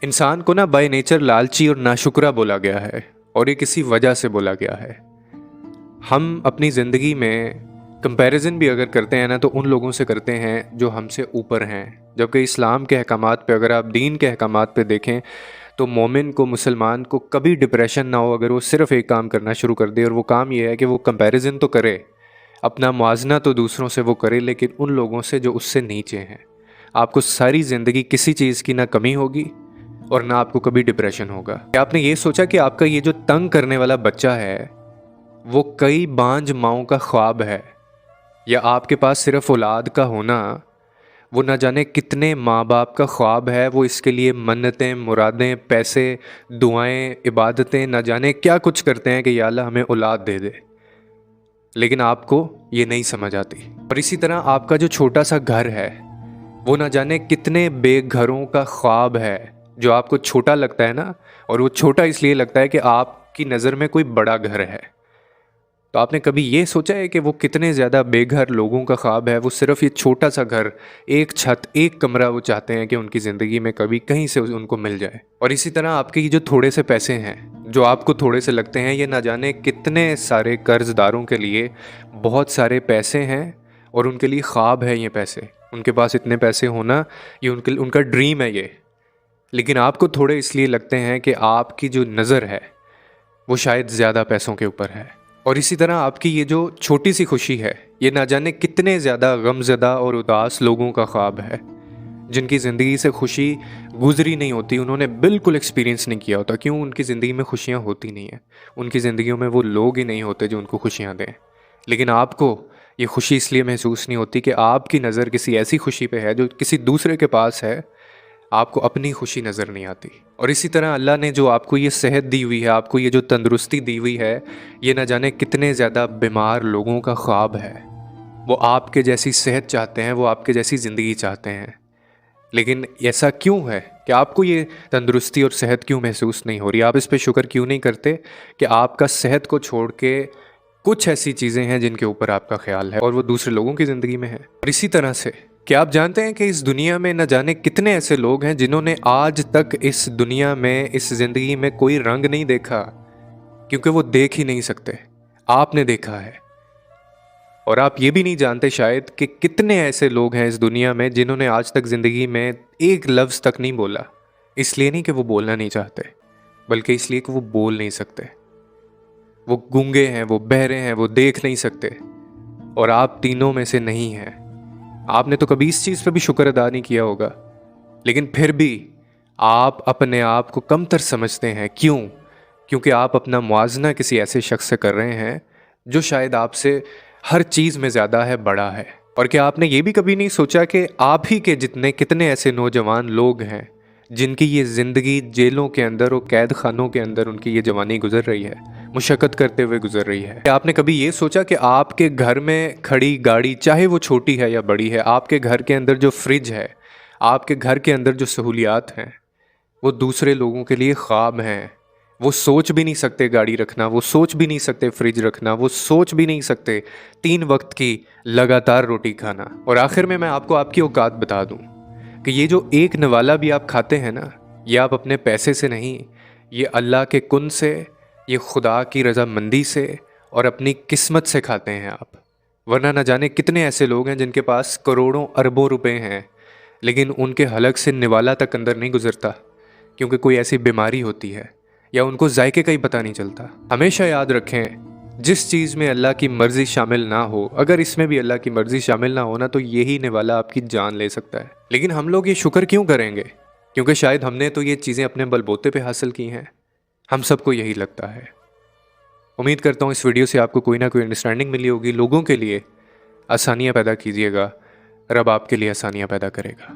इंसान को ना बाय नेचर लालची और नाशुक्रा बोला गया है, और ये किसी वजह से बोला गया है। हम अपनी ज़िंदगी में कंपैरिजन भी अगर करते हैं ना, तो उन लोगों से करते हैं जो हमसे ऊपर हैं। जबकि इस्लाम के अहकामात पे, अगर आप दीन के अहकामात पे देखें, तो मोमिन को, मुसलमान को कभी डिप्रेशन ना हो अगर वो सिर्फ़ एक काम करना शुरू कर दे, और वो काम ये है कि वो कंपैरिजन तो करे, अपना मुआवजना तो दूसरों से वो करे, लेकिन उन लोगों से जो उससे नीचे हैं। आपको सारी ज़िंदगी किसी चीज़ की ना कमी होगी और ना आपको कभी डिप्रेशन होगा। क्या आपने ये सोचा कि आपका ये जो तंग करने वाला बच्चा है वो कई बांझ माँओं का ख्वाब है, या आपके पास सिर्फ औलाद का होना वो ना जाने कितने माँ बाप का ख्वाब है। वो इसके लिए मन्नतें, मुरादें, पैसे, दुआएं, इबादतें, ना जाने क्या कुछ करते हैं कि या अल्लाह हमें औलाद दे दे, लेकिन आपको ये नहीं समझ आती। और इसी तरह आपका जो छोटा सा घर है वो ना जाने कितने बेघरों का ख्वाब है, जो आपको छोटा लगता है ना, और वो छोटा इसलिए लगता है कि आपकी नज़र में कोई बड़ा घर है। तो आपने कभी ये सोचा है कि वो कितने ज़्यादा बेघर लोगों का ख्वाब है? वो सिर्फ़ ये छोटा सा घर, एक छत, एक कमरा वो चाहते हैं कि उनकी ज़िंदगी में कभी कहीं से उनको मिल जाए। और इसी तरह आपके ये जो थोड़े से पैसे हैं, जो आपको थोड़े से लगते हैं, ये ना जाने कितने सारे कर्ज़दारों के लिए बहुत सारे पैसे हैं, और उनके लिए ख्वाब है ये पैसे। उनके पास इतने पैसे होना ये उनका ड्रीम है ये। लेकिन आपको थोड़े इसलिए लगते हैं कि आपकी जो नज़र है वो शायद ज़्यादा पैसों के ऊपर है। और इसी तरह आपकी ये जो छोटी सी खुशी है, ये ना जाने कितने ज़्यादा गमज़दा और उदास लोगों का ख्वाब है, जिनकी ज़िंदगी से खुशी गुजरी नहीं होती, उन्होंने बिल्कुल एक्सपीरियंस नहीं किया होता। क्यों? उनकी ज़िंदगी में खुशियाँ होती नहीं हैं, उनकी ज़िंदगियों में वो लोग ही नहीं होते जो उनको खुशियाँ दें। लेकिन आपको ये खुशी इसलिए महसूस नहीं होती कि आपकी नज़र किसी ऐसी खुशी पे है जो किसी दूसरे के पास है, आपको अपनी खुशी नज़र नहीं आती। और इसी तरह अल्लाह ने जो आपको ये सेहत दी हुई है, आपको ये जो तंदुरुस्ती दी हुई है, ये ना जाने कितने ज़्यादा बीमार लोगों का ख्वाब है। वो आपके जैसी सेहत चाहते हैं, वो आपके जैसी ज़िंदगी चाहते हैं। लेकिन ऐसा क्यों है कि आपको ये तंदुरुस्ती और सेहत क्यों महसूस नहीं हो रही? आप इस पे शुक्र क्यों नहीं करते कि आपका सेहत को छोड़ के कुछ ऐसी चीज़ें हैं जिनके ऊपर आपका ख्याल है, और वो दूसरे लोगों की ज़िंदगी में है। और इसी तरह से क्या आप जानते हैं कि इस दुनिया में न जाने कितने ऐसे लोग हैं जिन्होंने आज तक इस दुनिया में, इस ज़िंदगी में कोई रंग नहीं देखा, क्योंकि वो देख ही नहीं सकते। आपने देखा है। और आप ये भी नहीं जानते शायद कि कितने ऐसे लोग हैं इस दुनिया में जिन्होंने आज तक ज़िंदगी में एक लफ्ज़ तक नहीं बोला। इसलिए नहीं कि वो बोलना नहीं चाहते, बल्कि इसलिए कि वो बोल नहीं सकते। वो गूंगे हैं, वो बहरे हैं, वो देख नहीं सकते। और आप तीनों में से नहीं हैं। आपने तो कभी इस चीज़ पर भी शुक्र अदा नहीं किया होगा, लेकिन फिर भी आप अपने आप को कमतर समझते हैं। क्यों? क्योंकि आप अपना मुआवजा किसी ऐसे शख्स से कर रहे हैं जो शायद आपसे हर चीज़ में ज़्यादा है, बड़ा है। और क्या आपने ये भी कभी नहीं सोचा कि आप ही के जितने कितने ऐसे नौजवान लोग हैं जिनकी ये ज़िंदगी जेलों के अंदर और कैद खानों के अंदर उनकी ये जवानी गुजर रही है, मुशक्क़त करते हुए गुजर रही है। क्या आपने कभी ये सोचा कि आपके घर में खड़ी गाड़ी, चाहे वो छोटी है या बड़ी है, आपके घर के अंदर जो फ्रिज है, आपके घर के अंदर जो सहूलियात हैं, वो दूसरे लोगों के लिए ख्वाब हैं। वो सोच भी नहीं सकते गाड़ी रखना, वो सोच भी नहीं सकते फ्रिज रखना, वो सोच भी नहीं सकते 3 वक्त की लगातार रोटी खाना। और आखिर में मैं आपको आपकी औकात बता दूं कि ये जो एक नवाला भी आप खाते हैं ना, ये आप अपने पैसे से नहीं, ये अल्लाह के कुन से, ये खुदा की रज़ामंदी से और अपनी किस्मत से खाते हैं आप। वरना न जाने कितने ऐसे लोग हैं जिनके पास करोड़ों अरबों रुपए हैं, लेकिन उनके हलक से निवाला तक अंदर नहीं गुजरता, क्योंकि कोई ऐसी बीमारी होती है या उनको जायके का ही पता नहीं चलता। हमेशा याद रखें, जिस चीज़ में अल्लाह की मर्ज़ी शामिल ना हो, अगर इसमें भी अल्लाह की मर्ज़ी शामिल ना हो ना, तो यही निवाला आपकी जान ले सकता है। लेकिन हम लोग ये शुक्र क्यों करेंगे? क्योंकि शायद हमने तो ये चीज़ें अपने बलबूते पे हासिल की हैं। हम सबको यही लगता है। उम्मीद करता हूँ इस वीडियो से आपको कोई ना कोई अंडरस्टैंडिंग मिली होगी। लोगों के लिए आसानियाँ पैदा कीजिएगा, रब आपके लिए आसानियाँ पैदा करेगा।